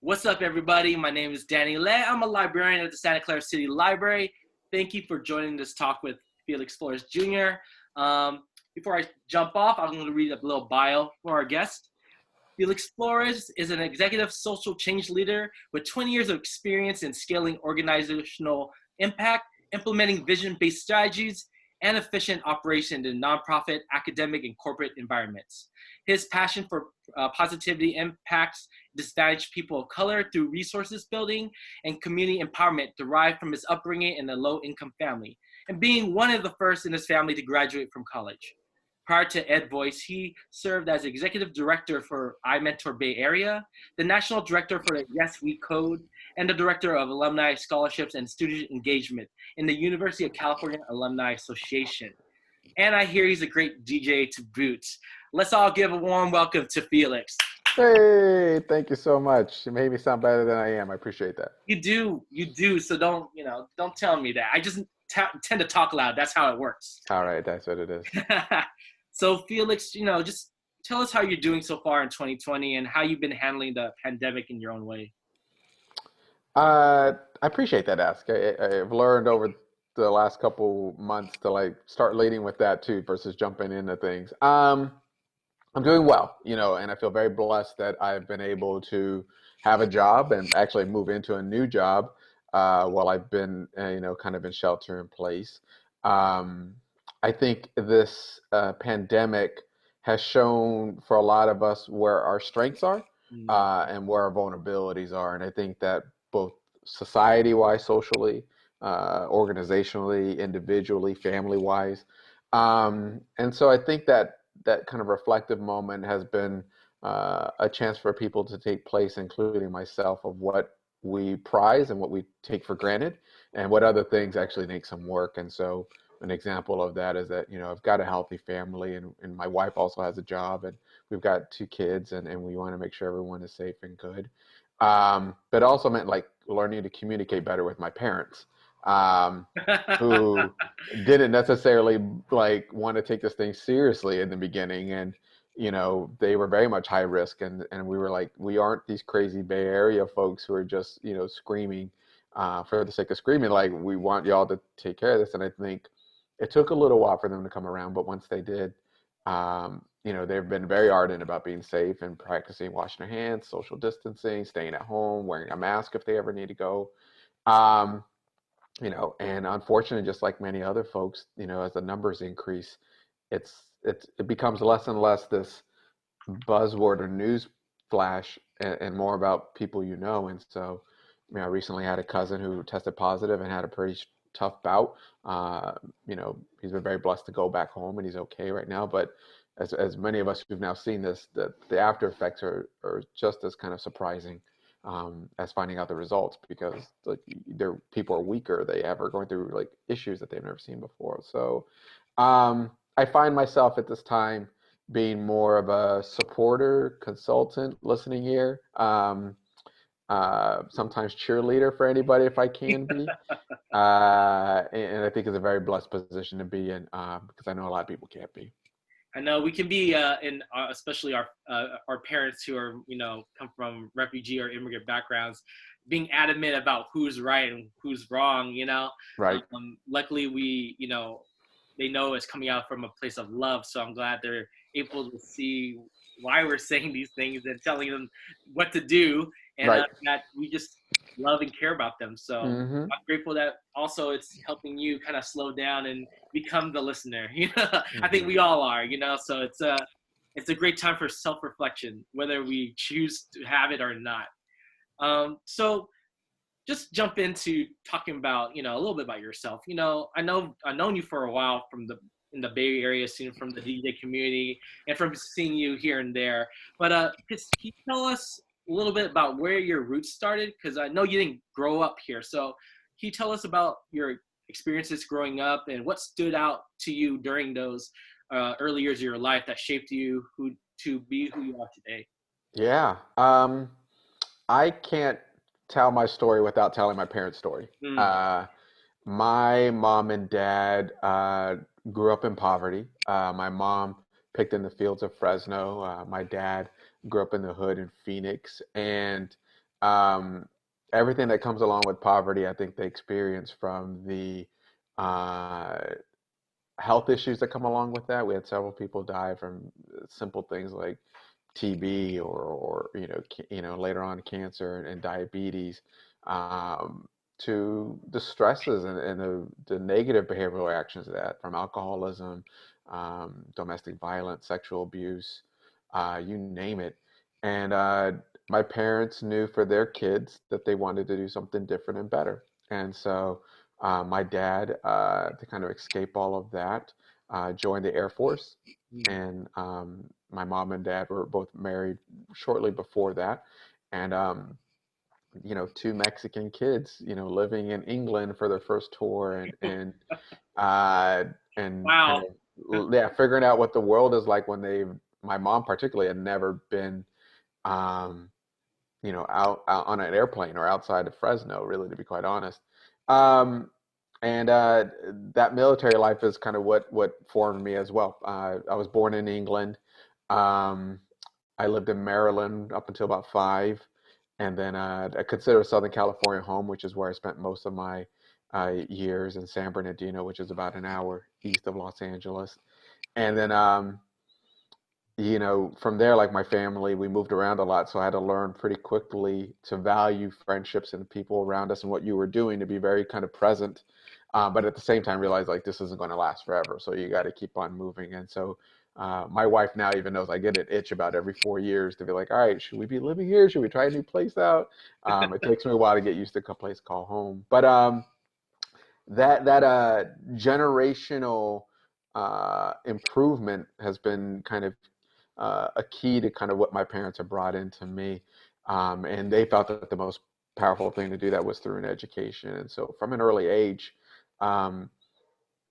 What's up, everybody? My name is Danny Le. I'm a librarian at the Santa Clara City Library. Thank you for joining this talk with Felix Flores Jr. Before I jump off, I'm going to read a little bio for our guest. Felix Flores is an executive social change leader with 20 years of experience in scaling organizational impact, implementing vision-based strategies, and efficient operation in nonprofit, academic, and corporate environments. His passion for positivity impacts disadvantaged people of color through resources building and community empowerment derived from his upbringing in a low-income family, and being one of the first in his family to graduate from college. Prior to EdVoice, he served as executive director for iMentor Bay Area, the national director for the Yes We Code, and the director of alumni scholarships and student engagement in the University of California Alumni Association. And I hear he's a great DJ to boot. Let's all give a warm welcome to Felix. Hey, thank you so much. You made me sound better than I am. I appreciate that. You do. So don't tell me that. I just tend to talk loud. That's how it works. All right, that's what it is. So Felix, just tell us how you're doing so far in 2020 and how you've been handling the pandemic in your own way. I appreciate that ask. I've learned over the last couple months to start leading with that too versus jumping into things. I'm doing well, and I feel very blessed that I've been able to have a job and actually move into a new job while I've been, kind of in shelter in place. I think this pandemic has shown for a lot of us where our strengths are and where our vulnerabilities are. And I think that both society-wise, socially, organizationally, individually, family-wise. And so I think that kind of reflective moment has been a chance for people to take place, including myself, of what we prize and what we take for granted and what other things actually make some work. And so an example of that is that, I've got a healthy family and my wife also has a job and we've got 2 kids and we want to make sure everyone is safe and good. But also meant learning to communicate better with my parents, who didn't necessarily want to take this thing seriously in the beginning. And, they were very much high risk. And we were we aren't these crazy Bay Area folks who are just, screaming for the sake of screaming. We want y'all to take care of this. And I think it took a little while for them to come around, but once they did, they've been very ardent about being safe and practicing washing their hands, social distancing, staying at home, wearing a mask if they ever need to go. And unfortunately, just like many other folks, as the numbers increase, it becomes less and less this buzzword or news flash and more about people And so, I recently had a cousin who tested positive and had a pretty tough bout. He's been very blessed to go back home and he's okay right now. But as many of us who've now seen this, the after effects are just as kind of surprising as finding out the results, because people are weaker. They are going through issues that they've never seen before. So I find myself at this time being more of a supporter, consultant, listening ear. Sometimes cheerleader for anybody if I can be. And I think it's a very blessed position to be in because I know a lot of people can't be. I know we can be especially our parents who are, come from refugee or immigrant backgrounds, being adamant about who's right and who's wrong, Right. Luckily we, they know it's coming out from a place of love. So I'm glad they're able to see why we're saying these things and telling them what to do, and Right. that we just love and care about them. So I'm grateful that also it's helping you kind of slow down and become the listener. I think we all are, so it's a great time for self-reflection, whether we choose to have it or not. So just jump into talking about, a little bit about yourself. I've known you for a while in the Bay Area scene, from the DJ community and from seeing you here and there. But can you tell us a little bit about where your roots started? Because I know you didn't grow up here. So can you tell us about your experiences growing up and what stood out to you during those early years of your life that shaped you to be who you are today? Yeah. I can't tell my story without telling my parents' story. My mom and dad grew up in poverty. My mom picked in the fields of Fresno. My dad grew up in the hood in Phoenix. And um, everything that comes along with poverty, I think they experience from the uh, health issues that come along with that. We had several people die from simple things like TB or later on cancer and diabetes, um, to the stresses and the negative behavioral actions of that, from alcoholism, domestic violence, sexual abuse, you name it. And my parents knew for their kids that they wanted to do something different and better. And so my dad, to kind of escape all of that, joined the Air Force. And my mom and dad were both married shortly before that. And, two Mexican kids, living in England for their first tour uh, and kind Wow. of, yeah, figuring out what the world is like when my mom particularly had never been, um, out on an airplane or outside of Fresno, really, to be quite honest. Um, and that military life is kind of what formed me as well. I was born in England. Um, I lived in Maryland up until about 5, and then I consider Southern California home, which is where I spent most of my years in San Bernardino, which is about an hour east of Los Angeles. And then from there, like my family, we moved around a lot. So I had to learn pretty quickly to value friendships and the people around us and what you were doing, to be very kind of present. But at the same time, realize like this isn't going to last forever. So you got to keep on moving. And so my wife now even knows I get an itch about every 4 years to be like, all right, should we be living here? Should we try a new place out? It takes me a while to get used to a place called home. But that generational improvement has been kind of a key to kind of what my parents have brought into me. And they felt that the most powerful thing to do that was through an education. And so from an early age, um,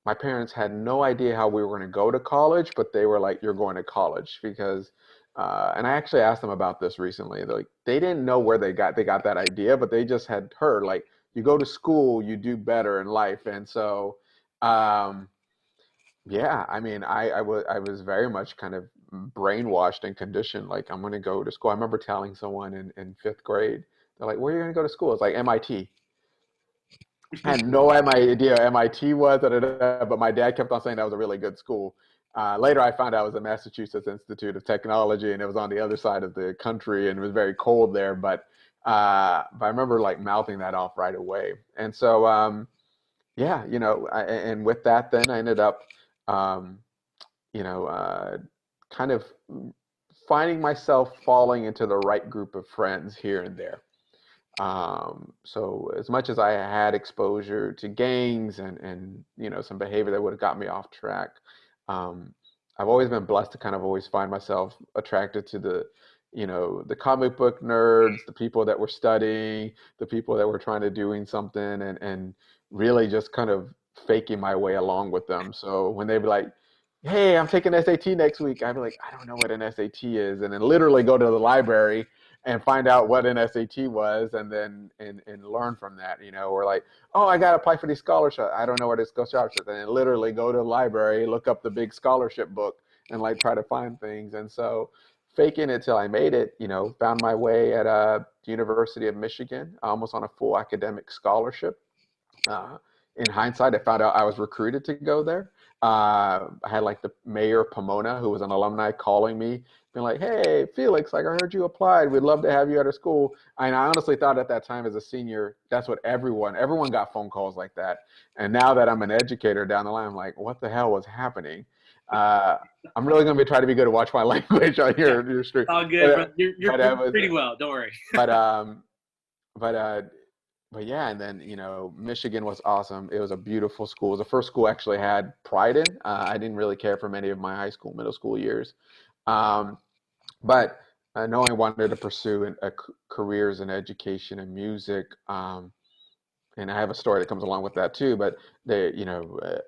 my parents had no idea how we were going to go to college, but they were like, "You're going to college," because, and I actually asked them about this recently. They're like, they didn't know where they got that idea, but they just had heard like, you go to school, you do better in life. And so, um, yeah, I mean, I was very much kind of brainwashed and conditioned. Like, I'm going to go to school. I remember telling someone in 5th grade, they're like, "Where are you going to go to school?" It's like MIT. I had no idea what MIT was, da, da, da, but my dad kept on saying that was a really good school. Later, I found out it was the Massachusetts Institute of Technology, and it was on the other side of the country, and it was very cold there. But I remember like mouthing that off right away. And so, yeah, and with that, then I ended up, um, you know, uh, kind of finding myself falling into the right group of friends here and there. So as much as I had exposure to gangs and some behavior that would have got me off track, um, I've always been blessed to kind of always find myself attracted to the comic book nerds, the people that were studying, the people that were trying to doing something, and really just kind of faking my way along with them. So when they'd be like, "Hey, I'm taking SAT next week," I'd be like, "I don't know what an SAT is," and then literally go to the library and find out what an SAT was, and then and learn from that, or like, "Oh, I got to apply for these scholarships. I don't know what it's scholarships," and then literally go to the library, look up the big scholarship book, and like try to find things. And so, faking it till I made it, found my way at the University of Michigan, almost on a full academic scholarship. Uh, in hindsight, I found out I was recruited to go there. I had like the mayor of Pomona, who was an alumni, calling me, being like, "Hey, Felix, like I heard you applied. We'd love to have you at our school." And I honestly thought at that time as a senior, that's what everyone got phone calls like that. And now that I'm an educator down the line, I'm like, what the hell was happening? Uh, I'm really going to be trying to be good to watch my language on Yeah, your stream. all good, But, but you're but I doing was, pretty well. Don't worry. but but but yeah, and then Michigan was awesome. It was a beautiful school. It was the first school I actually had pride in. I didn't really care for many of my high school, middle school years, um, but knowing I wanted to pursue careers in education and music, and I have a story that comes along with that too. But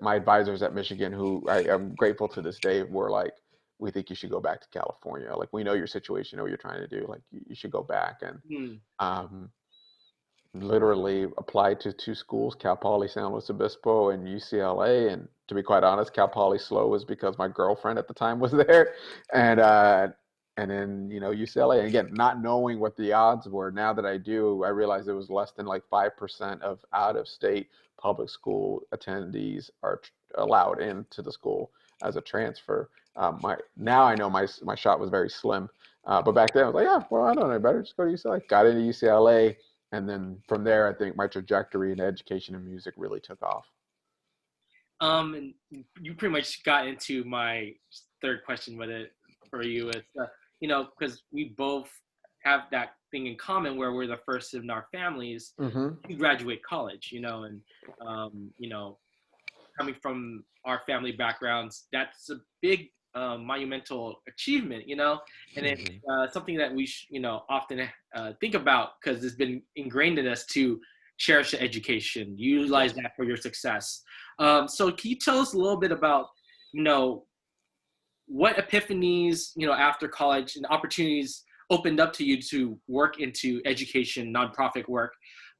my advisors at Michigan, who I'm grateful to this day, were like, "We think you should go back to California. Like, we know your situation, know what you're trying to do. Like, you should go back." And Hmm. um, literally applied to 2 schools, Cal Poly San Luis Obispo and UCLA. And to be quite honest, Cal Poly slow was because my girlfriend at the time was there. And and then, you know, UCLA. And again, not knowing what the odds were, now that I do, I realize it was less than like 5% of out-of-state public school attendees are allowed into the school as a transfer. Now I know my shot was very slim, but back then I was like, yeah, well, I don't know better, just go to UCLA. Got into UCLA, and then from there, I think my trajectory in education and music really took off. And you pretty much got into my third question with it for you. It's, you know, because we both have that thing in common where we're the first in our families to graduate college, you know, and, you know, coming from our family backgrounds, that's a big monumental achievement, you know, and it's something that we, you know, often think about because it's been ingrained in us to cherish the education, utilize that for your success. So can you tell us a little bit about, you know, what epiphanies, you know, after college and opportunities opened up to you to work into education, nonprofit work?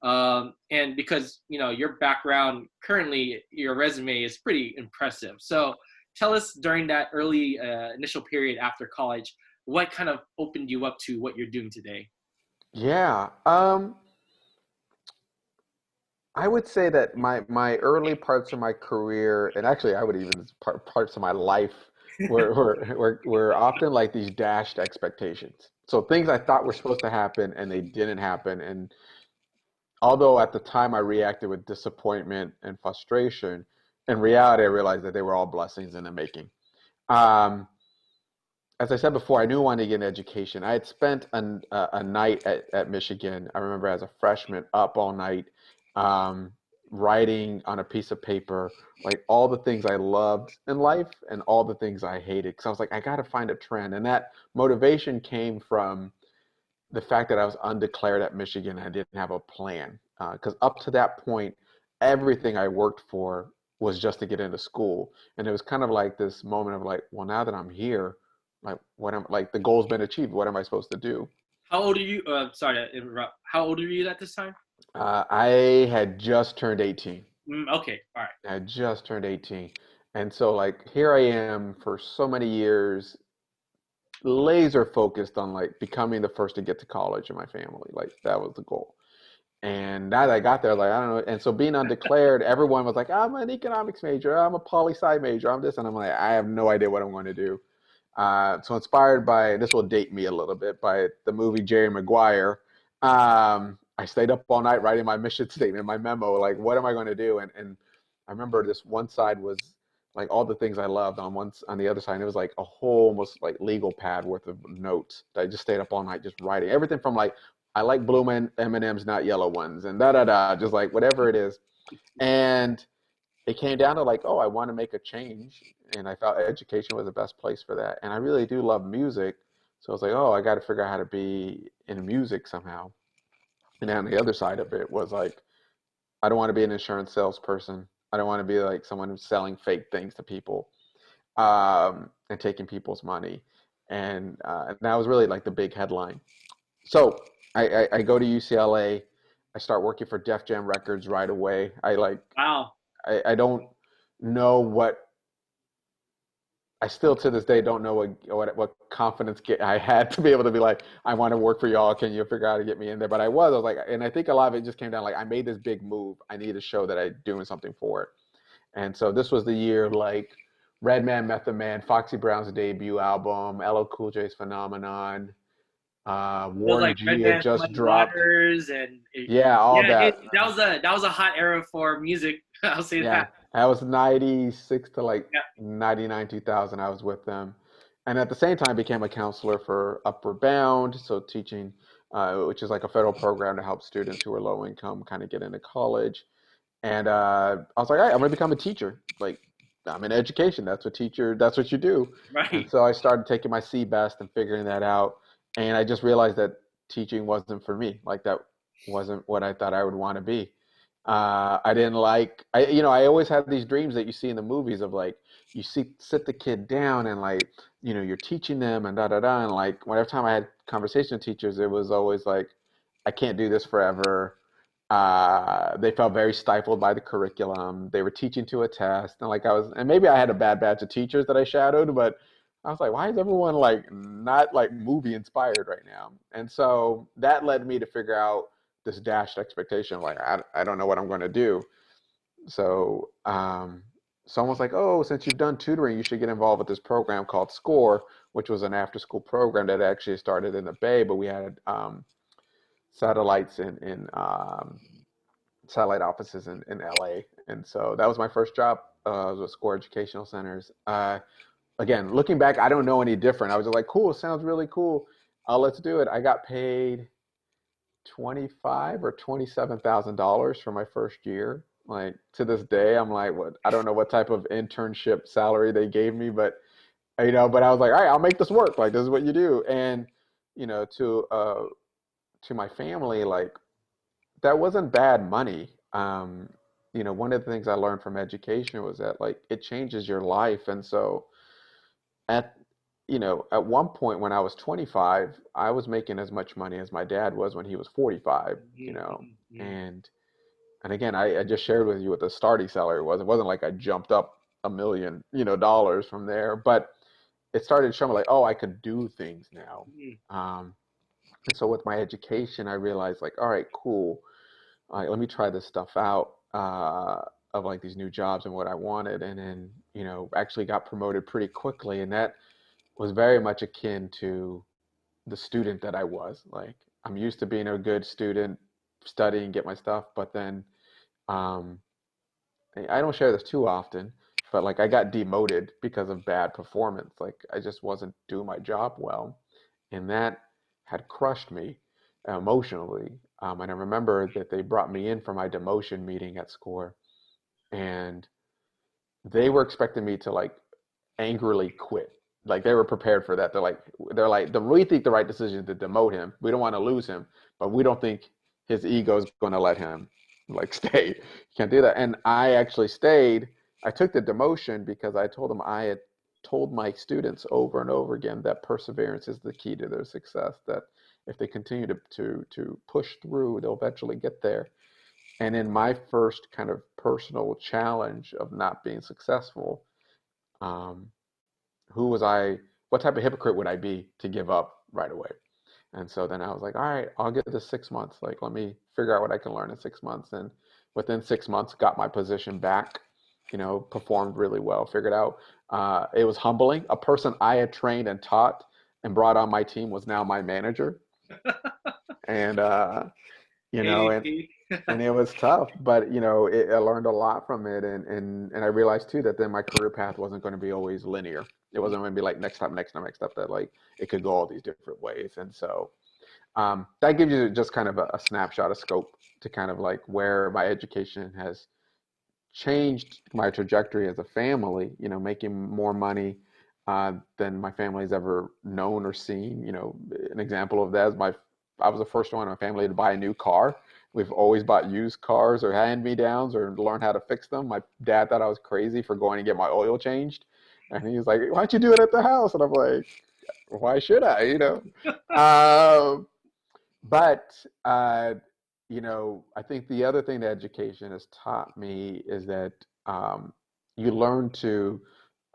And because, you know, your background currently, your resume is pretty impressive. So tell us during that early initial period after college, what kind of opened you up to what you're doing today? Yeah. I would say that my early parts of my career, and actually I would even parts of my life, were often like these dashed expectations. So things I thought were supposed to happen and they didn't happen. And although at the time I reacted with disappointment and frustration, in reality I realized that they were all blessings in the making. Um, as I said before, I knew I wanted to get an education. I had spent a night at Michigan. I remember as a freshman up all night, um, writing on a piece of paper, like all the things I loved in life and all the things I hated. Because I was like, I got to find a trend. And that motivation came from the fact that I was undeclared at Michigan. And I didn't have a plan. Because up to that point, everything I worked for was just to get into school. And it was kind of like this moment of like, well, now that I'm here, like what am like the goal's been achieved. What am I supposed to do? How old are you? Sorry to interrupt. How old are you at this time? I had just turned 18. Okay, all right. I had just turned 18. And so like here I am for so many years, laser focused on like becoming the first to get to college in my family. Like that was the goal. And now that I got there, like I don't know. And so being undeclared, everyone was like, I'm an economics major, I'm a poli-sci major, I'm this, and I'm like, I have no idea what I'm going to do. So inspired by, this will date me a little bit, by the movie Jerry Maguire, I stayed up all night writing my mission statement, my memo, like what am I going to do? And I remember this one side was like all the things I loved on the other side, and it was like a whole almost like legal pad worth of notes that I just stayed up all night just writing everything from like I like blue M&Ms, not yellow ones, and da da da, just like whatever it is. And it came down to like, oh, I want to make a change, and I thought education was the best place for that. And I really do love music, so I was like, oh, I got to figure out how to be in music somehow. And then on the other side of it was like, I don't want to be an insurance salesperson. I don't want to be like someone who's selling fake things to people, and taking people's money. And that was really like the big headline. So I go to UCLA. I start working for Def Jam Records right away. Wow. I don't know what, I still to this day don't know what confidence I had to be able to be like, I want to work for y'all. Can you figure out how to get me in there? But I was like, and I think a lot of it just came down like I made this big move. I need to show that I'm doing something for it. And so this was the year like Redman, Method Man, Foxy Brown's debut album, LL Cool J's Phenomenon, It was Warren like Red G had Man, just Muddy dropped. Waters, and Yeah, all yeah, that. that was a hot era for music. I'll say Yeah, that. that was 96 to like Yeah. 99, 2000. I was with them. And at the same time, became a counselor for Upward Bound, so teaching, which is like a federal program to help students who are low income kind of get into college. And I was like, all right, I'm going to become a teacher. Like, I'm in education. That's what you do. And Right. so I started taking my CBEST and figuring that out. And I just realized that teaching wasn't for me. Like, that wasn't what I thought I would want to be. I didn't like, I always had these dreams that you see in the movies of like, sit the kid down and like, you're teaching them and da da da. And like, whenever time I had conversation with teachers, it was always like, I can't do this forever. They felt very stifled by the curriculum. They were teaching to a test, and like and maybe I had a bad batch of teachers that I shadowed, but I was like, why is everyone like not like movie inspired right now? And so that led me to figure out this dashed expectation. Like, I don't know what I'm going to do. So someone's like, oh, since you've done tutoring, you should get involved with this program called SCORE, which was an after school program that actually started in the Bay, but we had satellites in satellite offices in LA. And so that was my first job. Was with SCORE Educational Centers. Again, looking back, I don't know any different. I was just like, cool, sounds really cool. Let's do it. I got paid $25,000 or $27,000 for my first year. Like to this day, I'm like, what? I don't know what type of internship salary they gave me, but but I was like, all right, I'll make this work. Like this is what you do. And to my family, like that wasn't bad money. One of the things I learned from education was that like it changes your life. And so at at one point when I was 25, I was making as much money as my dad was when he was 45, and again, I just shared with you what the starting salary was. It wasn't like I jumped up $1 million, dollars from there, but it started showing me like, oh, I could do things now. And so with my education, I realized like, all right, cool. All right, let me try this stuff out of like these new jobs and what I wanted. And then, actually got promoted pretty quickly. And that was very much akin to the student that I was. Like, I'm used to being a good student, studying, get my stuff. But then I don't share this too often, but like I got demoted because of bad performance. Like I just wasn't doing my job well. And that had crushed me emotionally. And I remember that they brought me in for my demotion meeting at SCORE, and they were expecting me to like angrily quit. Like they were prepared for that. They're like, we think the right decision is to demote him. We don't want to lose him, but we don't think his ego is going to let him like stay. You can't do that. And I actually stayed. I took the demotion because I told them I had told my students over and over again that perseverance is the key to their success, that if they continue to push through, they'll eventually get there. And in my first kind of personal challenge of not being successful, what type of hypocrite would I be to give up right away? And so then I was like, all right, I'll get this 6 months. Like, let me figure out what I can learn in 6 months. And within 6 months, got my position back, performed really well, figured out. It was humbling. A person I had trained and taught and brought on my team was now my manager. And, and it was tough, but I learned a lot from it. And I realized too, that then my career path wasn't going to be always linear. It wasn't going to be like next step, that like it could go all these different ways. And so that gives you just kind of a snapshot of scope to kind of like where my education has changed my trajectory as a family, making more money than my family's ever known or seen. An example of that is I was the first one in my family to buy a new car. We've always bought used cars or hand-me-downs or learn how to fix them. My dad thought I was crazy for going to get my oil changed. And he was like, why don't you do it at the house? And I'm like, why should I, But, I think the other thing that education has taught me is that you learn to,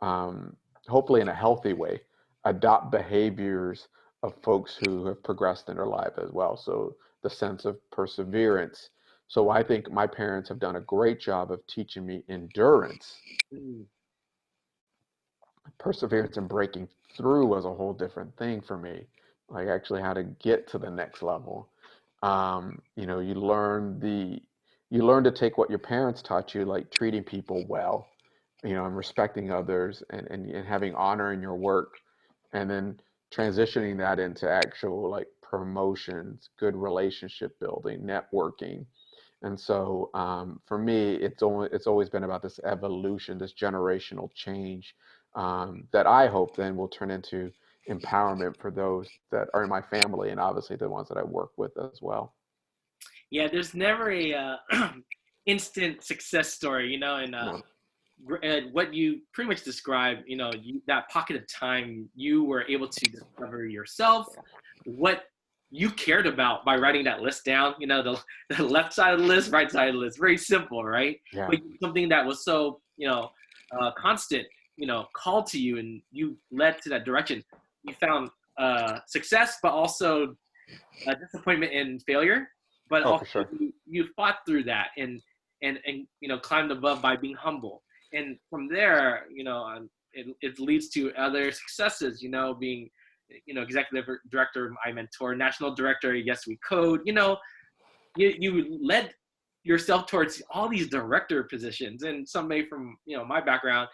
hopefully in a healthy way, adopt behaviors of folks who have progressed in their life as well. So the sense of perseverance. So I think my parents have done a great job of teaching me endurance. Perseverance and breaking through was a whole different thing for me, like actually how to get to the next level. You learn to take what your parents taught you, like treating people well, and respecting others and having honor in your work, and then transitioning that into actual like promotions, good relationship building, networking. And so for me, it's always been about this evolution, this generational change that I hope then will turn into empowerment for those that are in my family and obviously the ones that I work with as well. Yeah, there's never a instant success story, and No. what you pretty much described, that pocket of time you were able to discover yourself, what you cared about by writing that list down, the left side of the list, right side of the list, very simple, right? Yeah. But something that was so, constant called to you and you led to that direction. You found success, but also disappointment and failure. But Oh, for also sure. you fought through that and climbed above by being humble. And from there, it leads to other successes. Being executive director of my mentor, national director at Yes We Code. You led yourself towards all these director positions, and somebody from my background,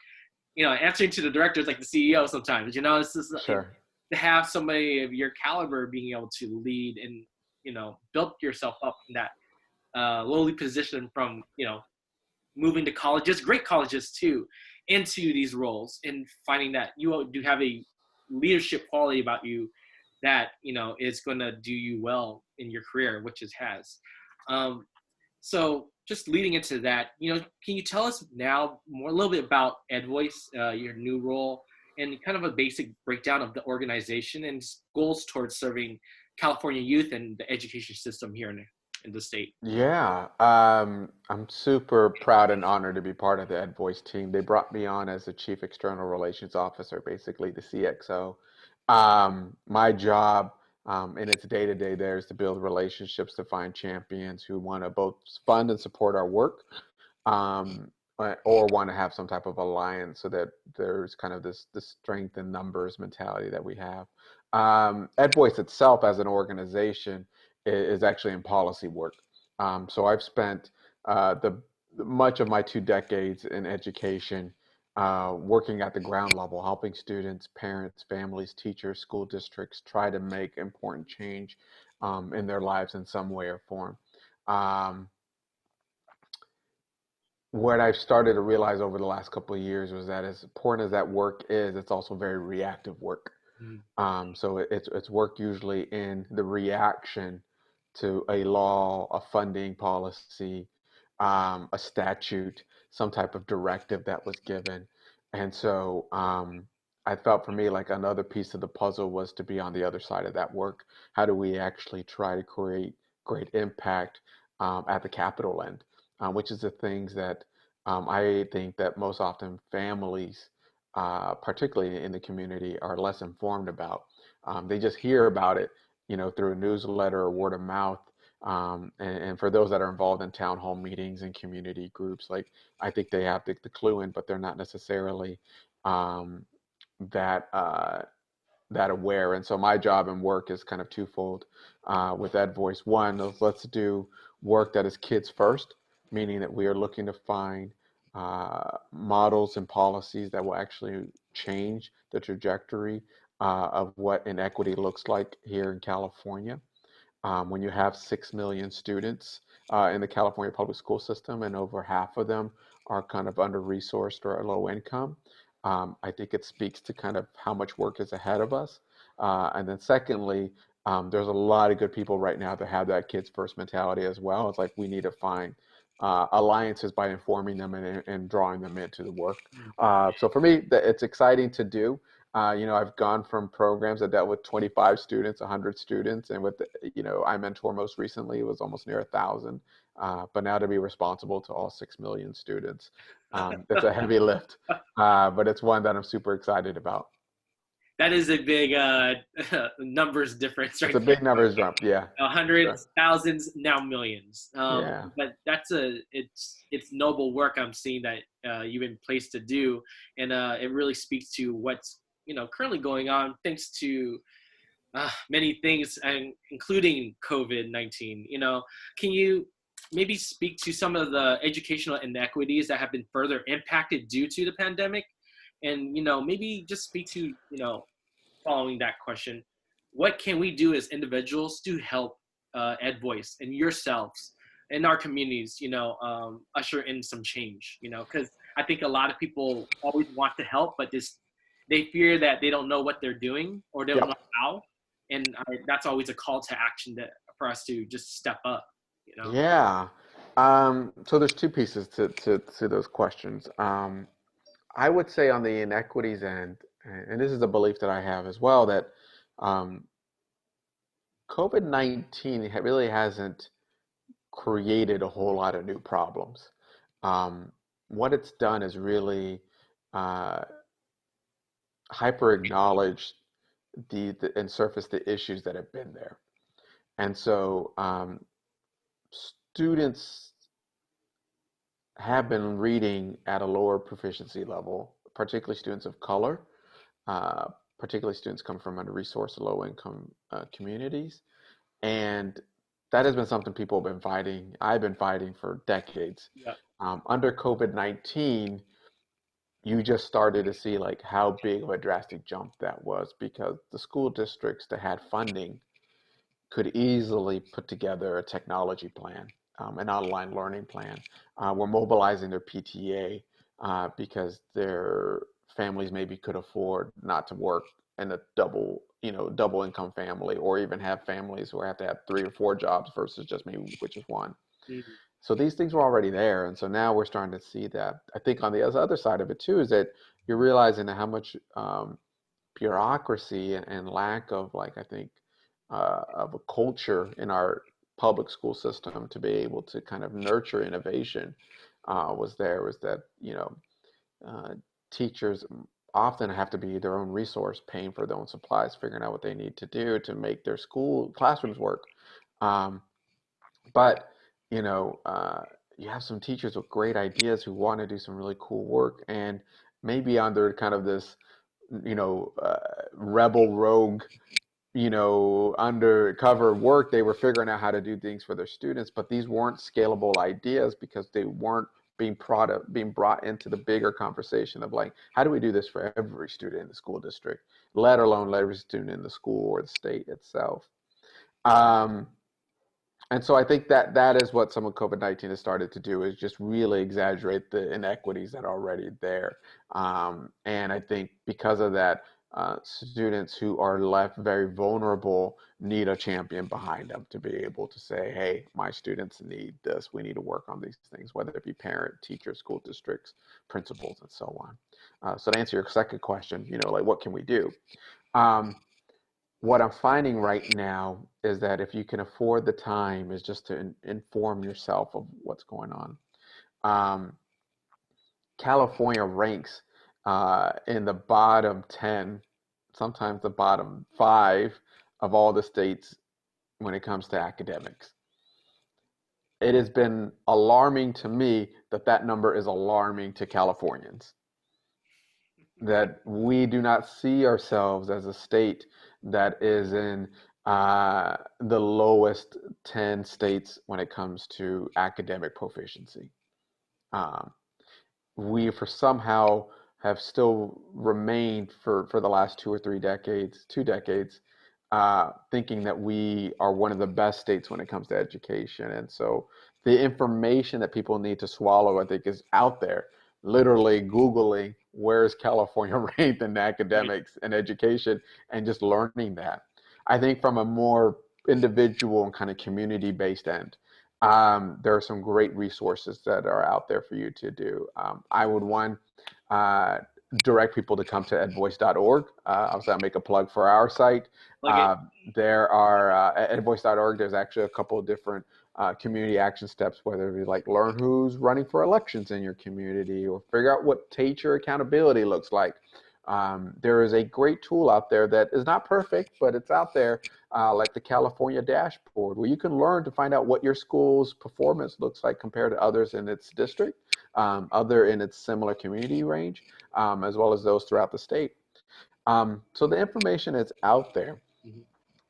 answering to the directors like the CEO sometimes. It's just Sure. to have somebody of your caliber being able to lead and build yourself up in that lowly position from moving to colleges, great colleges too, into these roles, and finding that you do have a leadership quality about you that is going to do you well in your career, which it has. So just leading into that, can you tell us now a little bit about EdVoice, your new role, and kind of a basic breakdown of the organization and goals towards serving California youth and the education system here in the state? Yeah, I'm super proud and honored to be part of the EdVoice team. They brought me on as the Chief External Relations Officer, basically the CXO. My job in its day-to-day there is to build relationships to find champions who want to both fund and support our work, um, or want to have some type of alliance so that there's kind of this strength in numbers mentality that we have. EdVoice itself as an organization is actually in policy work. So I've spent the much of my 2 decades in education working at the ground level, helping students, parents, families, teachers, school districts try to make important change in their lives in some way or form. Um, what I've started to realize over the last couple of years was that as important as that work is, it's also very reactive work. Mm. So it's work usually in the reaction to a law, a funding policy, a statute, some type of directive that was given. And so I felt for me like another piece of the puzzle was to be on the other side of that work. How do we actually try to create great impact at the capital end, which is the things that I think that most often families particularly in the community, are less informed about. They just hear about it, through a newsletter or word of mouth. And for those that are involved in town hall meetings and community groups, like I think they have the clue in, but they're not necessarily um, that that aware. And so my job and work is kind of twofold with EdVoice. One is let's do work that is kids first, meaning that we are looking to find models and policies that will actually change the trajectory of what inequity looks like here in California. When you have 6 million students in the California public school system and over half of them are kind of under-resourced or low income, I think it speaks to kind of how much work is ahead of us. And then secondly, there's a lot of good people right now that have that kids first mentality as well. It's like we need to find alliances by informing them and drawing them into the work. So for me, it's exciting to do. I've gone from programs that dealt with 25 students, 100 students, and with, I mentor most recently, it was almost near 1,000. But now to be responsible to all 6 million students, it's a heavy lift, but it's one that I'm super excited about. That is a big numbers difference It's right a there. big numbers jump, yeah, for sure. Hundreds, thousands, now millions. Yeah, But it's noble work I'm seeing that you've been placed to do, and it really speaks to what's currently going on thanks to many things, and including COVID-19. Can you maybe speak to some of the educational inequities that have been further impacted due to the pandemic, and maybe just speak to following that question, what can we do as individuals to help EdVoice and yourselves in our communities, usher in some change, because I think a lot of people always want to help, but they fear that they don't know what they're doing or they don't know yep, how. And that's always a call to action for us to just step up. yeah. So there's two pieces to those questions. I would say on the inequities end, and this is a belief that I have as well, that um, COVID-19 really hasn't created a whole lot of new problems. Um, what it's done is really uh, hyper acknowledge and surface the issues that have been there. And so students have been reading at a lower proficiency level, particularly students of color, uh, particularly students come from under-resourced, low-income communities. And that has been something people have been fighting. I've been fighting for decades. Yeah. Under COVID-19, you just started to see like how big of a drastic jump that was because the school districts that had funding could easily put together a technology plan, an online learning plan. Were mobilizing their PTA because their families maybe could afford not to work in a double income family, or even have families who have to have 3 or 4 jobs versus just maybe which is one. Mhm. So these things were already there, and so now we're starting to see that. I think on the other side of it too is that you're realizing how much bureaucracy and lack of like I think of a culture in our public school system to be able to kind of nurture innovation was there. Was that uh, teachers often have to be their own resource, paying for their own supplies, figuring out what they need to do to make their school classrooms work. Um, but you know, you have some teachers with great ideas who want to do some really cool work, and maybe under kind of this, rebel rogue, undercover work, they were figuring out how to do things for their students, but these weren't scalable ideas because they weren't being brought into the bigger conversation of like, how do we do this for every student in the school district, let alone every student in the school or the state itself. Um, and so I think that that is what some of COVID-19 has started to do is just really exaggerate the inequities that are already there. And I think because of that, students who are left very vulnerable need a champion behind them to be able to say, hey, my students need this. We need to work on these things, whether it be parent, teachers, school districts, principals, and so on. So to answer your second question, like what can we do? Um, what I'm finding right now is that if you can afford the time, is just to inform yourself of what's going on. Um, California ranks in the bottom 10, sometimes the bottom 5 of all the states when it comes to academics. It has been alarming to me that that number is alarming to Californians, that we do not see ourselves as a state that is in the lowest 10 states when it comes to academic proficiency. Um, we for somehow have still remained for the last 2 or 3 decades, 2 decades, thinking that we are one of the best states when it comes to education. And so the information that people need to swallow, I think, is out there. Literally Googling where is California ranked in Right. academics and education and just learning that. I think from a more individual and kind of community based end, there are some great resources that are out there for you to do. I would uh, direct people to come to edvoice.org. Obviously, I'll make a plug for our site. Plug it. Uh, there are at edvoice.org. There's actually a couple of different community action steps, whether it be like learn who's running for elections in your community, or figure out what teacher accountability looks like. There is a great tool out there that is not perfect, but it's out there, like the California dashboard, where you can learn to find out what your school's performance looks like compared to others in its district, other in its similar community range, as well as those throughout the state. So the information is out there. Mhm.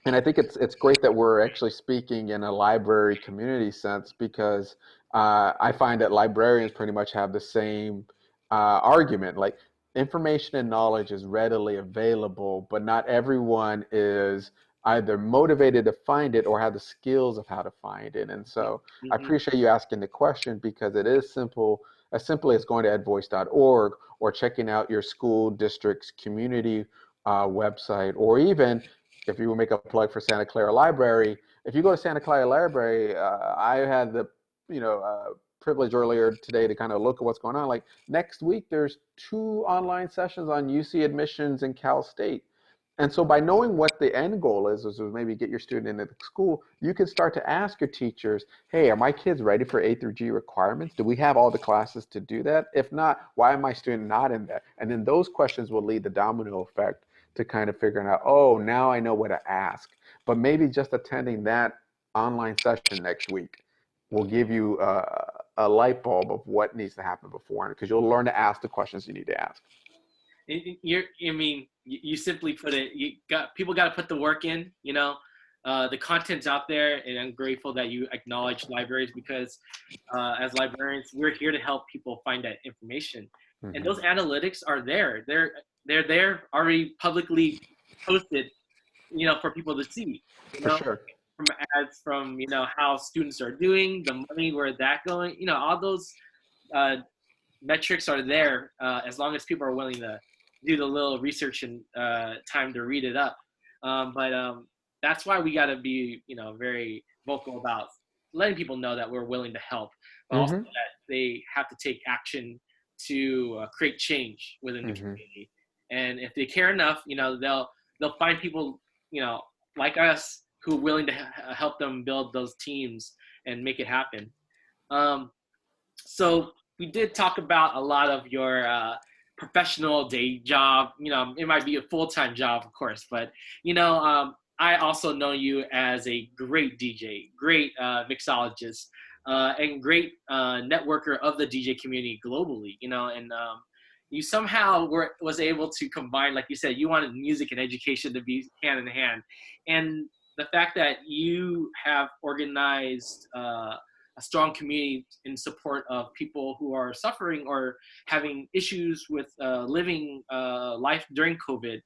And I think it's great that we're actually speaking in a library community sense, because I find that librarians pretty much have the same argument. Like, information and knowledge is readily available, but not everyone is either motivated to find it or have the skills of how to find it. And so I Mhm. appreciate you asking the question, because it is simple, as simply as going to edvoice.org or checking out your school district's community website, or even if you will make a plug for Santa Clara Library, if you go to Santa Clara Library, I had the privilege earlier today to kind of look at what's going on. Like next week, there's 2 online sessions on UC admissions in Cal State. And so by knowing what the end goal is maybe get your student into the school, you can start to ask your teachers, hey, are my kids ready for A through G requirements? Do we have all the classes to do that? If not, why am my student not in that? And then those questions will lead the domino effect to kind of figuring out, oh, now I know what to ask. But maybe just attending that online session next week will give you a light bulb of what needs to happen before, because you'll learn to ask the questions you need to ask. You simply put it, people got to put the work in, the content's out there, and I'm grateful that you acknowledge libraries, because as librarians, we're here to help people find that information. Mm-hmm. And those analytics are there. They're there already publicly posted, for people to see, For sure. From ads, from, how students are doing, the money, where that going, all those metrics are there, as long as people are willing to do the little research and time to read it up. But that's why we got to be, very vocal about letting people know that we're willing to help, but also that they have to take action to create change within the community. And if they care enough, they'll find people, like us, who are willing to help them build those teams and make it happen. So we did talk about a lot of your professional day job. It might be a full-time job, of course, but I also know you as a great DJ, great mixologist, and great networker of the DJ community globally. And you somehow was able to combine, like you said, you wanted music and education to be hand in hand, and the fact that you have organized a strong community in support of people who are suffering or having issues with living life during COVID.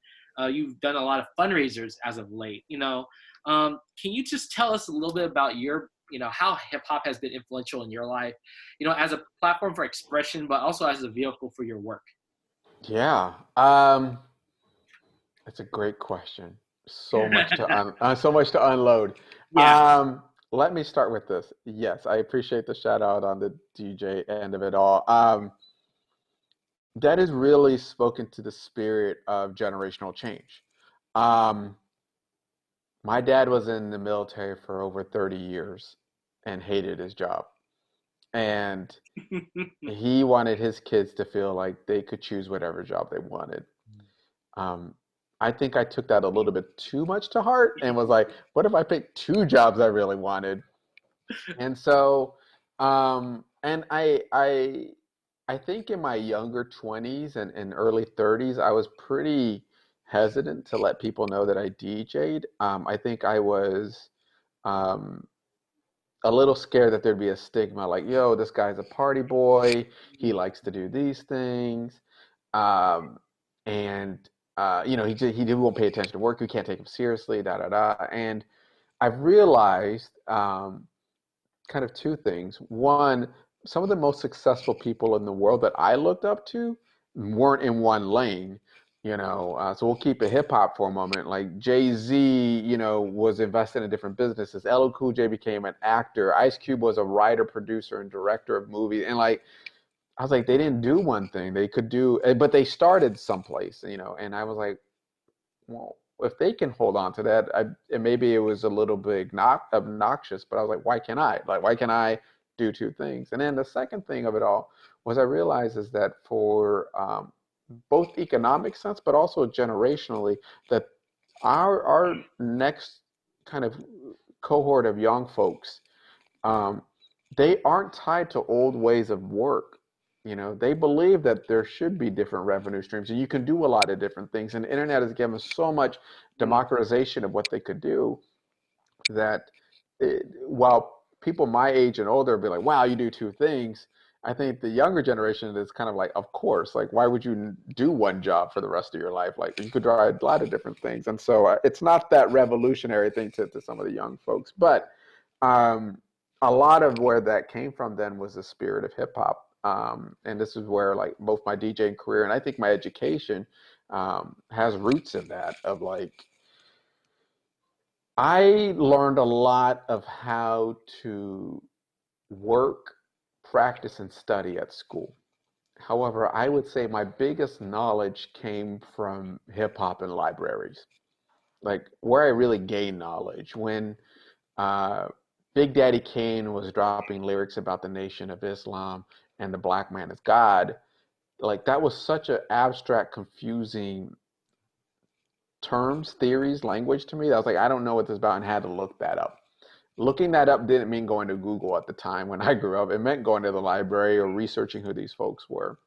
You've done a lot of fundraisers as of late. Can you just tell us a little bit about your, how hip hop has been influential in your life, as a platform for expression, but also as a vehicle for your work? Yeah, that's a great question. So much to unload. Yeah. Let me start with this. Yes, I appreciate the shout out on the DJ end of it all. That has really spoken to the spirit of generational change. My dad was in the military for over 30 years and hated his job. And he wanted his kids to feel like they could choose whatever job they wanted. I think I took that a little bit too much to heart and was like, what if I picked two jobs I really wanted? And so, and I think in my younger 20s and early 30s, I was pretty hesitant to let people know that I DJ'd. I think I was a little scared that there'd be a stigma like, yo, this guy's a party boy. He likes to do these things. And he won't pay attention to work. We can't take him seriously, da da da. And I've realized kind of two things. One, some of the most successful people in the world that I looked up to weren't in one lane. So we'll keep it hip hop for a moment. Like Jay-Z, was invested in different businesses. LL Cool J became an actor. Ice Cube was a writer, producer, and director of movies. And I was like, they didn't do one thing. They could do, but they started someplace, and I was like, well, if they can hold on to that, and maybe it was a little bit obnoxious, but I was like, why can't I? Like, why can't I do two things? And then the second thing of it all was I realized is that for both economic sense, but also generationally, that our next kind of cohort of young folks, they aren't tied to old ways of work. They believe that there should be different revenue streams and you can do a lot of different things. And the internet has given so much democratization of what they could do that while people my age and older be like, wow, you do two things. I think the younger generation is kind of like, of course, like, why would you do one job for the rest of your life? Like, you could try a lot of different things. And so it's not that revolutionary thing to some of the young folks. But a lot of where that came from then was the spirit of hip hop. And this is where like both my DJing career and I think my education has roots in that of like, I learned a lot of how to work, practice, and study at school. However, I would say my biggest knowledge came from hip hop and libraries. like where I really gained knowledge when uh, Big Daddy Kane was dropping lyrics about the Nation of Islam and the black man is God. Like that was such an abstract, confusing terms, theories, language to me. I was like, I don't know what this is about, and had to look that up. Looking that up didn't mean going to Google at the time when I grew up. It meant going to the library or researching who these folks were.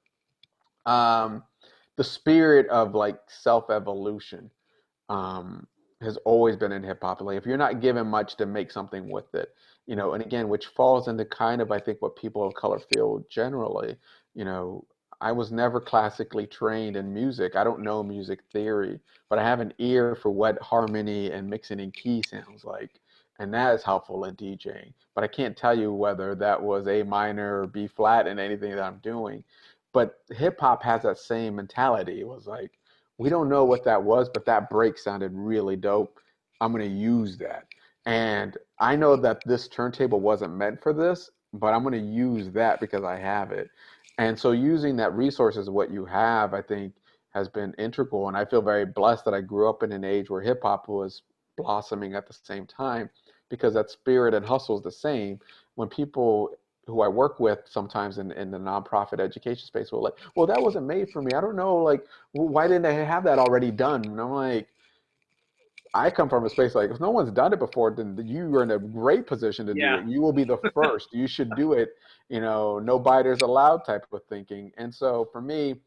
Um, the spirit of like self-evolution um, has always been in hip hop. Like if you're not given much, to make something with it, you know. And again, which falls into kind of I think what people of color feel generally. You know, I was never classically trained in music. I don't know music theory, but I have an ear for what harmony and mixing in key sounds like. And that is helpful in DJing. But I can't tell you whether that was A minor or B flat in anything that I'm doing. But hip hop has that same mentality. It was like, we don't know what that was, but that break sounded really dope. I'm going to use that. And I know that this turntable wasn't meant for this, but I'm going to use that because I have it. And so using that resource as what you have, I think has been integral. And I feel very blessed that I grew up in an age where hip hop was blossoming at the same time because that spirit and hustle is the same. When people who I work with sometimes in the nonprofit education space will like, well, that wasn't made for me. I don't know, like, well, why didn't they have that already done? And I'm like, I come from a space like, if no one's done it before, then you are in a great position to do Yeah. it. You will be the first. You should do it. You know, no biters allowed type of thinking. And so for me,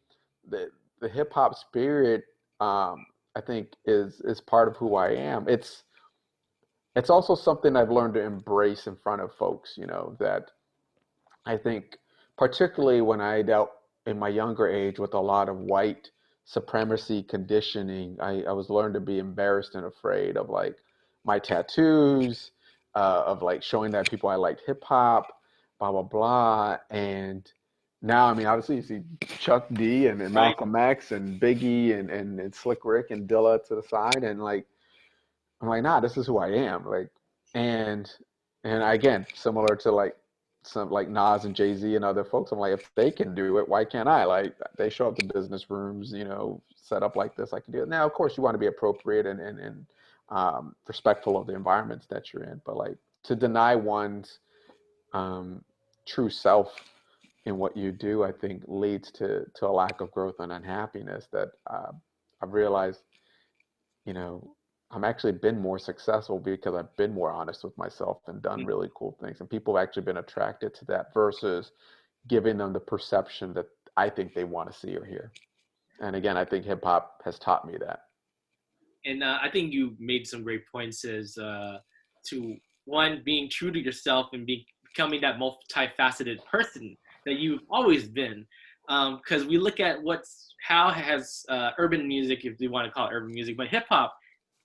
the hip hop spirit, I think is part of who I am. It's also something I've learned to embrace in front of folks. You know that I think, particularly when I dealt in my younger age with a lot of white supremacy conditioning, I was learned to be embarrassed and afraid of like my tattoos, of like showing that people I liked hip hop, blah, blah, blah. And now, I mean, obviously, you see Chuck D and Right. Malcolm X and Biggie and Slick Rick and Dilla to the side. And like, I'm like, nah, this is who I am. Like, and again, similar to like some like Nas and Jay-Z and other folks, I'm like, if they can do it, why can't I? Like, they show up to business rooms, you know, set up like this, I can do it. Now, of course, you want to be appropriate and respectful of the environments that you're in, but like to deny one's um, true self in what you do, I think leads to a lack of growth and unhappiness that I've realized, you know, I'm actually been more successful because I've been more honest with myself and done really cool things. And people have actually been attracted to that versus giving them the perception that I think they want to see or hear. And again, I think hip hop has taught me that. And I think you made some great points as to one, being true to yourself and becoming that multifaceted person that you've always been. Because we look at how has urban music, if you want to call it urban music, but hip hop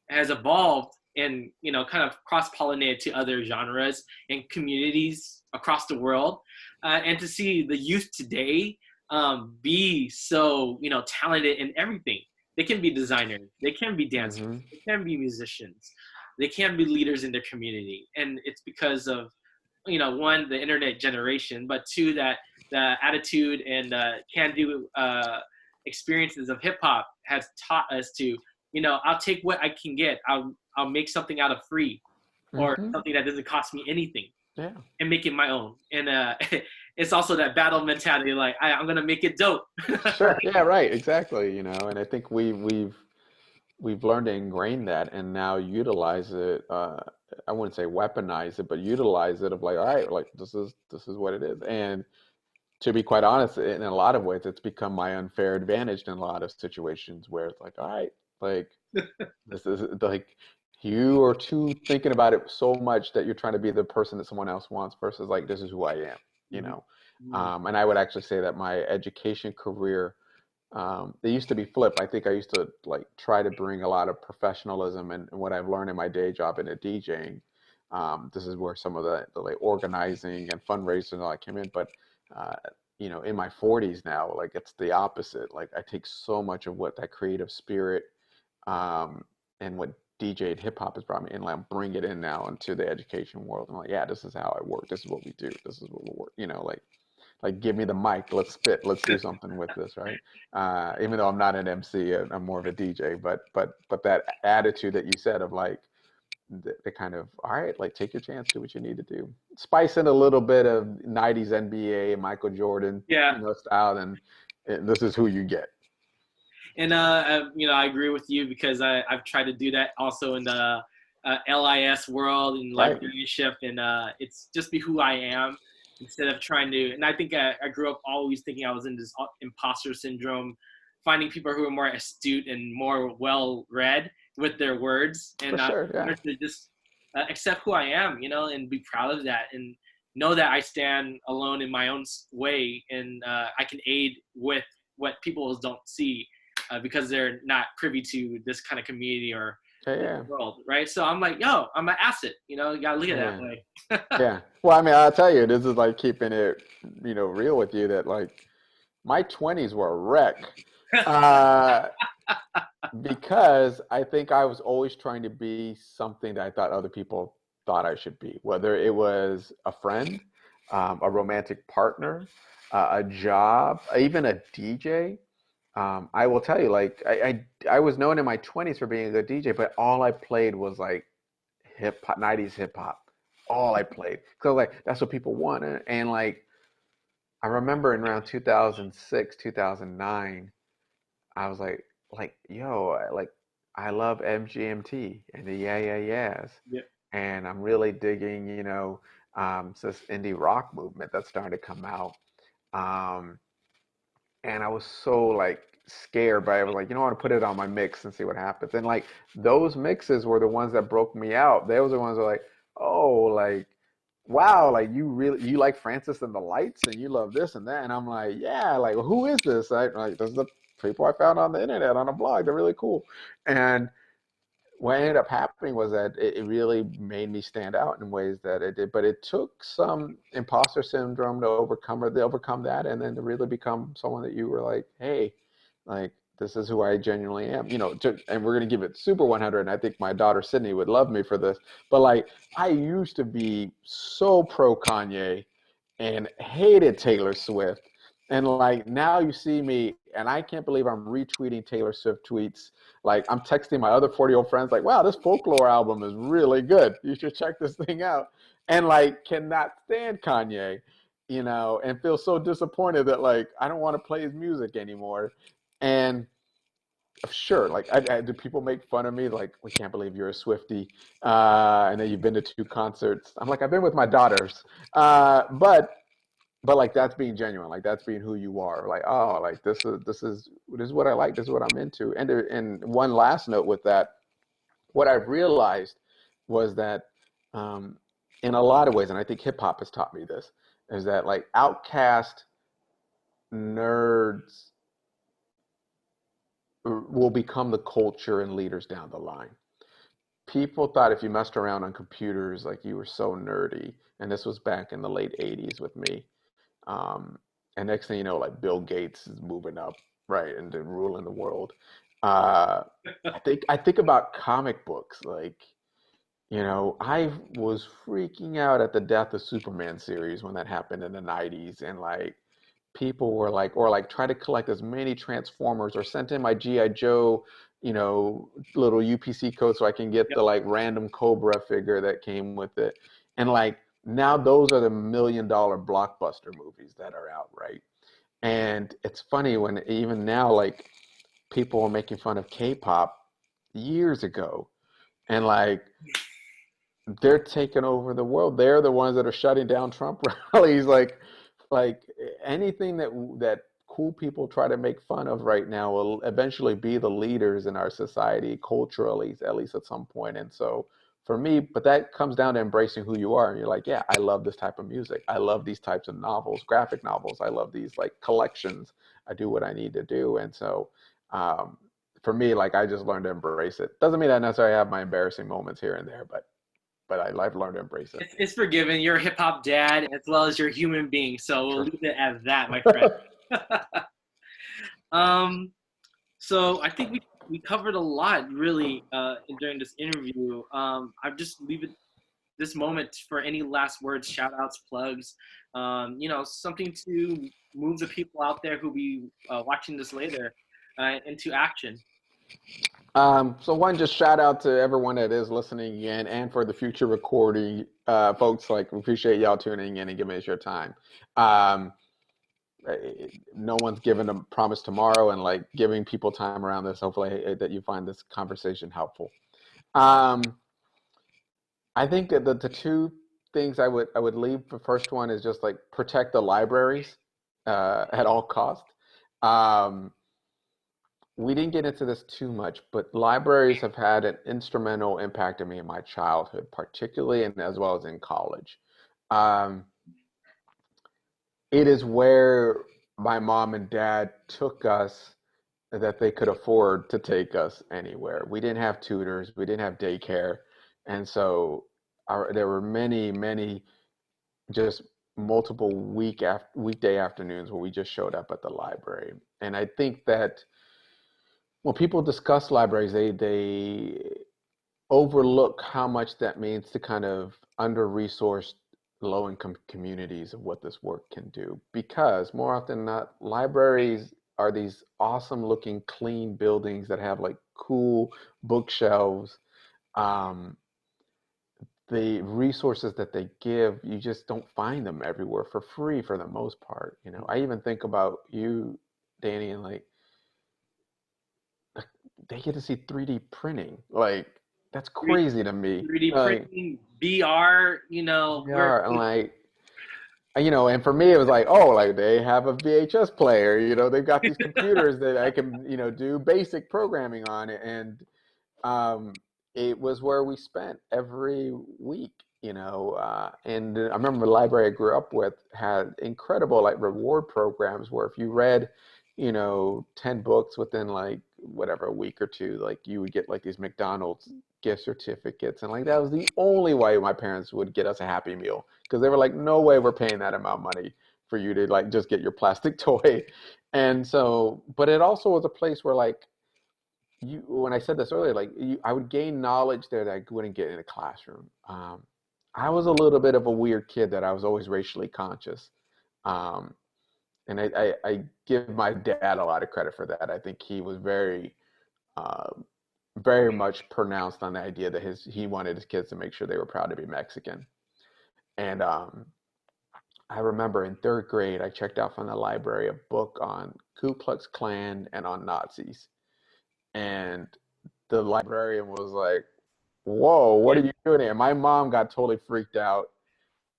has evolved and kind of cross-pollinated to other genres and communities across the world, and to see the youth today be so talented in everything. They can be designers, they can be dancers, Mm-hmm. they can be musicians, they can be leaders in their community, and it's because of one, the internet generation, but two, that the attitude and can-do experiences of hip hop has taught us to, I'll take what I can get. I'll make something out of free, or Mm-hmm. something that doesn't cost me anything, Yeah. and make it my own. And it's also that battle mentality, like I'm gonna make it dope. Sure. Yeah. Right. Exactly. You know, and I think we've learned to ingrain that and now utilize it. I wouldn't say weaponize it, but utilize it of like, all right, like this is what it is. And to be quite honest, in a lot of ways, it's become my unfair advantage in a lot of situations where it's like, all right, like this is like you are too thinking about it so much that you're trying to be the person that someone else wants versus like this is who I am, you Mhm. know. Mhm. And I would actually say that my education career, they used to be flip. I think I used to like try to bring a lot of professionalism and what I've learned in my day job into DJing. This is where some of the like organizing and fundraising and all that came in. But uh, you know, in my 40s now, like it's the opposite. Like I take so much of what that creative spirit um, and what DJ and hip hop has brought me in, like bring it in now into the education world. I'm like, yeah, this is how I work. This is what we do. This is what we work. You know, like like give me the mic, let's spit, let's do something with this, right? Even though I'm not an MC, I'm more of a DJ, but that attitude that you said of like the kind of, all right, like take your chance, do what you need to do, spice in a little bit of 90s NBA, Michael Jordan, Yeah. style, and this is who you get. And I agree with you because I've tried to do that also in the LIS world and librarianship, and it's just be who I am instead of trying to. And I think I grew up always thinking I was in this imposter syndrome, finding people who are more astute and more well read with their words, and to just accept who I am, and be proud of that, and know that I stand alone in my own way, and I can aid with what people don't see. Because they're not privy to this kind of community or world, right? So I'm like, yo, I'm an asset, you gotta look at it that way. Yeah. Well, I mean, I'll tell you, this is like keeping it, real with you, that like my 20s were a wreck. Because I think I was always trying to be something that I thought other people thought I should be, whether it was a friend, a romantic partner, a job, even a DJ. I will tell you, like, I was known in my 20s for being a good DJ, but all I played was like hip hop, 90s hip hop. All I played. Because like that's what people want. And like I remember in around 2006, 2009, I was like, yo, I love MGMT and the Yeah Yeah Yeahs. Yeah. And I'm really digging, this indie rock movement that's starting to come out. And I was so like scared, but I was like, I want to put it on my mix and see what happens. And like those mixes were the ones that broke me out. They were the ones that were like, oh, like, wow, like you like Francis and the Lights and you love this and that. And I'm like, yeah, like who is this? Like this is the people I found on the internet on a blog. They're really cool. And what ended up happening was that it really made me stand out in ways that it did. But it took some imposter syndrome to overcome that, and then to really become someone that you were like, hey, like this is who I genuinely am, and we're gonna give it super 100. And I think my daughter Sydney would love me for this. But like, I used to be so pro Kanye and hated Taylor Swift. And like now you see me, and I can't believe I'm retweeting Taylor Swift tweets. Like I'm texting my other 40-year-old friends, like, wow, this folklore album is really good. You should check this thing out. And like cannot stand Kanye, and feel so disappointed that like I don't want to play his music anymore. And sure, like do people make fun of me? Like, we can't believe you're a Swiftie, and that you've been to 2 concerts. I'm like, I've been with my daughters, but like that's being genuine, like that's being who you are. Like, oh, like this is what I like, this is what I'm into. And one last note with that, what I've realized was that in a lot of ways, and I think hip hop has taught me this, is that like outcast nerds will become the culture and leaders down the line. People thought if you messed around on computers, like you were so nerdy. And this was back in the late 80s with me. And next thing you know, like Bill Gates is moving up, right, and then ruling the world. I think about comic books, like, I was freaking out at the death of Superman series when that happened in the 90s, and like people were like, or like try to collect as many Transformers, or sent in my GI Joe, little UPC code so I can get the like random Cobra figure that came with it, and like now those are the $1 million blockbuster movies that are out, right? And it's funny when even now, like people are making fun of K-pop years ago, and like they're taking over the world. They're the ones that are shutting down Trump rallies. Like anything that cool people try to make fun of right now will eventually be the leaders in our society culturally, at least at some point. And so for me, but that comes down to embracing who you are. And you're like, yeah, I love this type of music. I love these types of novels, graphic novels. I love these like collections. I do what I need to do. And so for me, like I just learned to embrace it. Doesn't mean I necessarily have my embarrassing moments here and there, but I've learned to embrace it. It's forgiven. You're a hip hop dad as well as you're a human being. So we'll leave it at that, my friend. So I think we covered a lot really during this interview. I just leave it this moment for any last words, shout outs, plugs, something to move the people out there who be watching this later into action. So one, just shout out to everyone that is listening again, and for the future recording folks. Like, we appreciate y'all tuning in and giving us your time. No one's given a promise tomorrow, and like giving people time around this. Hopefully that you find this conversation helpful. I think that the two things I would leave. The first one is just like protect the libraries at all cost. We didn't get into this too much, but libraries have had an instrumental impact on me in my childhood, particularly and as well as in college. It is where my mom and dad took us that they could afford to take us anywhere. We didn't have tutors, we didn't have daycare, and so there were many just multiple weekday afternoons where we just showed up at the library. And I think that when people discuss libraries, they overlook how much that means to kind of under-resourced low-income communities of what this work can do. Because more often than not, libraries are these awesome looking clean buildings that have like cool bookshelves. The resources that they give, you just don't find them everywhere for free for the most part. I even think about you, Danny, and like they get to see 3D printing. Like, that's crazy to me. 3D printing, VR, VR, and like, and for me, it was like, oh, like they have a VHS player, they've got these computers that I can, do basic programming on it. And it was where we spent every week, and I remember the library I grew up with had incredible like reward programs where if you read, 10 books within like whatever, a week or two, like you would get like these McDonald's gift certificates. And like, that was the only way my parents would get us a Happy Meal, because they were like, no way we're paying that amount of money for you to like just get your plastic toy. And so, but it also was a place where like when I said this earlier, like I would gain knowledge there that I wouldn't get in a classroom. I was a little bit of a weird kid that I was always racially conscious. And I give my dad a lot of credit for that. I think he was very much pronounced on the idea that he wanted his kids to make sure they were proud to be Mexican. And I remember in third grade, I checked out from the library a book on Ku Klux Klan and on Nazis. And the librarian was like, whoa, what are you doing here? My mom got totally freaked out.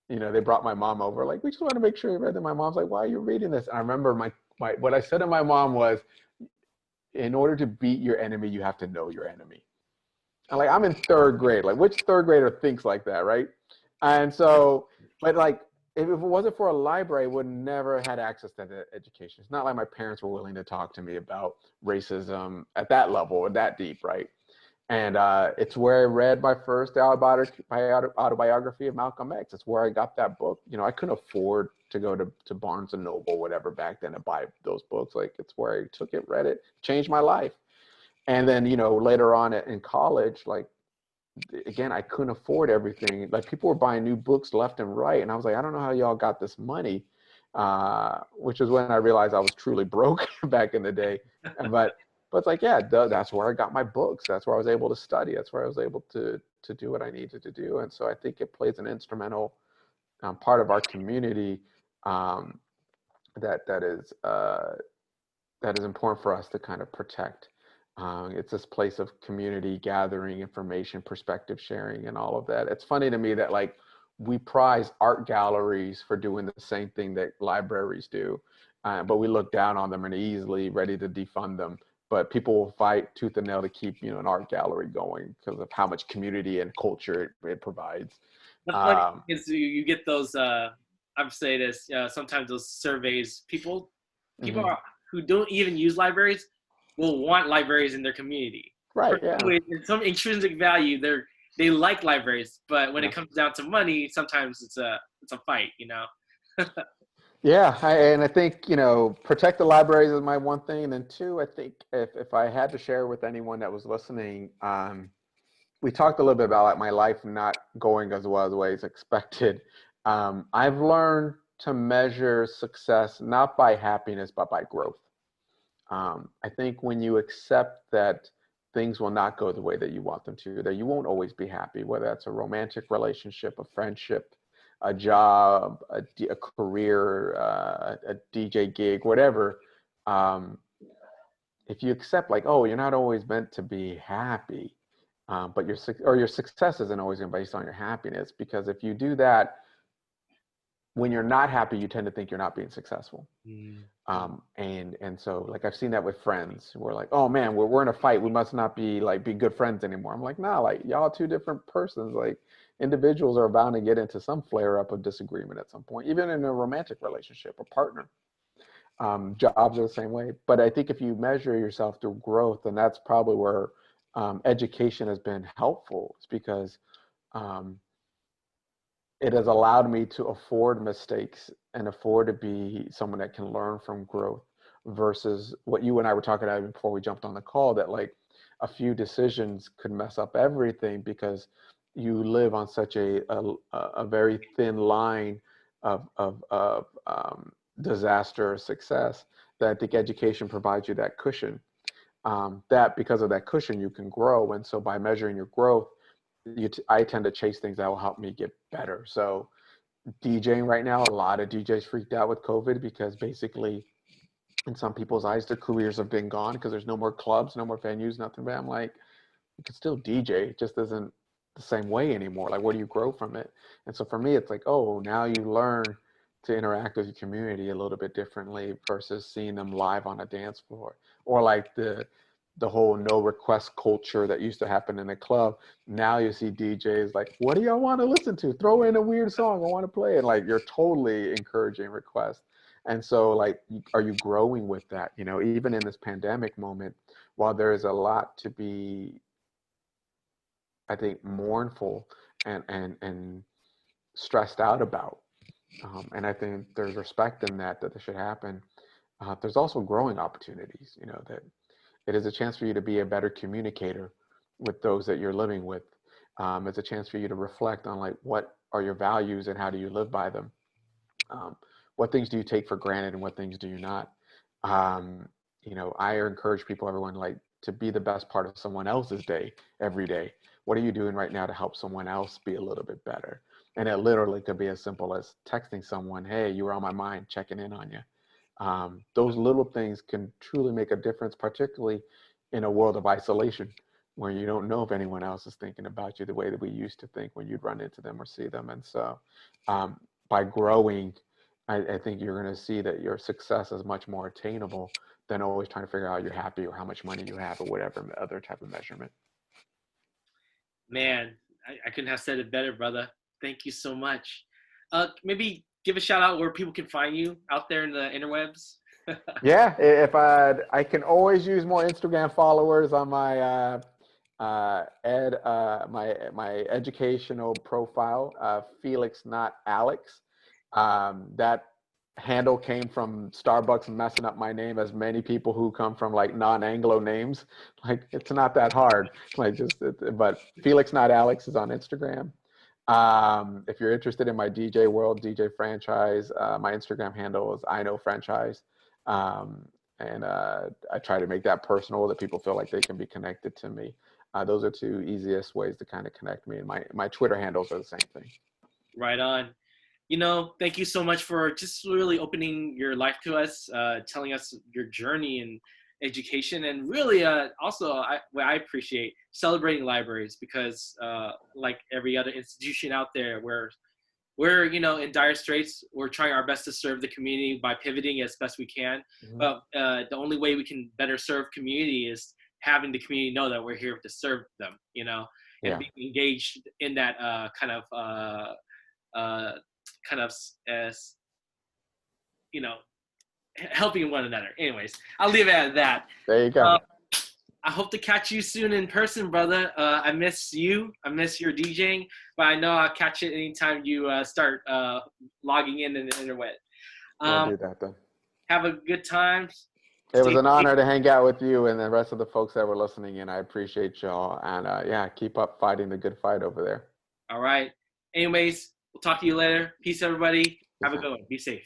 They brought my mom over, like, we just want to make sure you read it. My mom's like, why are you reading this? And I remember what I said to my mom was, in order to beat your enemy, you have to know your enemy. And like, I'm in third grade. Like, which third grader thinks like that, right? And so, but like, if it wasn't for a library, I would never have had access to that education. It's not like my parents were willing to talk to me about racism at that level or that deep, right? And it's where I read my first autobiography of Malcolm X. It's where I got that book. I couldn't afford to go to Barnes and Noble, whatever, back then to buy those books. Like, it's where I took it, read it, changed my life. And then, later on in college, like, again, I couldn't afford everything. Like, people were buying new books left and right. And I was like, I don't know how y'all got this money, which is when I realized I was truly broke back in the day. But it's like, yeah, that's where I got my books. That's where I was able to study. That's where I was able to do what I needed to do. And so I think it plays an instrumental part of our community that is important for us to kind of protect. It's this place of community gathering, information, perspective sharing, and all of that. It's funny to me that like we prize art galleries for doing the same thing that libraries do, but we look down on them and easily ready to defund them. But people will fight tooth and nail to keep, an art gallery going because of how much community and culture it provides. The funny thing is you get those, I've said this, sometimes those surveys, people who don't even use libraries will want libraries in their community. Right, yeah. In some intrinsic value, they like libraries, but when it comes down to money, sometimes it's a fight, Yeah, and I think, protect the libraries is my one thing. And then two, I think if I had to share with anyone that was listening, we talked a little bit about like my life not going as well as always expected. I've learned to measure success not by happiness, but by growth. I think when you accept that things will not go the way that you want them to, that you won't always be happy, whether that's a romantic relationship, a friendship, a job, a career, a DJ gig, whatever. Um, if you accept like, oh, you're not always meant to be happy, but your success isn't always based on your happiness, because if you do that, when you're not happy, you tend to think you're not being successful. And so like I've seen that with friends who are like, oh man, we're in a fight, we must not be good friends anymore. I'm like, nah, like y'all two different persons. Like individuals are bound to get into some flare up of disagreement at some point, even in a romantic relationship or partner. Jobs are the same way. But I think if you measure yourself through growth, and that's probably where education has been helpful, it's because it has allowed me to afford mistakes and afford to be someone that can learn from growth, versus what you and I were talking about before we jumped on the call, that like a few decisions could mess up everything, because you live on such a very thin line of disaster or success, that I think education provides you that cushion. That because of that cushion, you can grow. And so by measuring your growth, I tend to chase things that will help me get better. So DJing right now, a lot of DJs freaked out with COVID, because basically in some people's eyes, their careers have been gone because there's no more clubs, no more venues, nothing. But I'm like, you can still DJ. It just isn't the same way anymore. Like, where do you grow from it? And so for me, it's like, oh, now you learn to interact with your community a little bit differently versus seeing them live on a dance floor, or like the whole no request culture that used to happen in a club. Now you see DJs like, what do y'all want to listen to? Throw in a weird song, I want to play it. Like, you're totally encouraging requests. And so like, are you growing with that? You know, even in this pandemic moment, while there is a lot to be, I think, mournful and stressed out about, and I think there's respect in that this should happen. There's also growing opportunities, you know, that it is a chance for you to be a better communicator with those that you're living with. It's a chance for you to reflect on like, what are your values and how do you live by them? What things do you take for granted and what things do you not? You know, I encourage everyone like to be the best part of someone else's day every day. What are you doing right now to help someone else be a little bit better? And it literally could be as simple as texting someone, hey, you were on my mind, checking in on you. Those little things can truly make a difference, particularly in a world of isolation, where you don't know if anyone else is thinking about you the way that we used to think when you'd run into them or see them. And so by growing, I think you're going to see that your success is much more attainable than always trying to figure out you're happy or how much money you have or whatever other type of measurement. Man, I couldn't have said it better, brother. Thank you so much. Maybe give a shout out where people can find you out there in the interwebs. Yeah, if I can always use more Instagram followers on my my educational profile, Felix, not Alex. That handle came from Starbucks messing up my name, as many people who come from like non-Anglo names. Like, it's not that hard. Like, but Felix, not Alex is on Instagram. If you're interested in my DJ world, DJ franchise, my Instagram handle is I know franchise. And I try to make that personal, that people feel like they can be connected to me. Those are two easiest ways to kind of connect me. And my Twitter handles are the same thing. Right on. You know, thank you so much for just really opening your life to us, telling us your journey in education, and really also what I appreciate, celebrating libraries, because like every other institution out there, we're you know, in dire straits. We're trying our best to serve the community by pivoting as best we can. Mm-hmm. But the only way we can better serve community is having the community know that we're here to serve them, you know, and being engaged in that kind of as, you know, helping one another. Anyways, I'll leave it at that. There you go. I hope to catch you soon in person, brother. I miss you. I miss your DJing, but I know I'll catch it anytime you start logging in the internet. We'll do that then. Have a good time. It was Stay an safe. honor to hang out with you and the rest of the folks that were listening in. I appreciate y'all. And yeah, keep up fighting the good fight over there. All right. Anyways, we'll talk to you later. Peace, everybody. Have a good one. Be safe.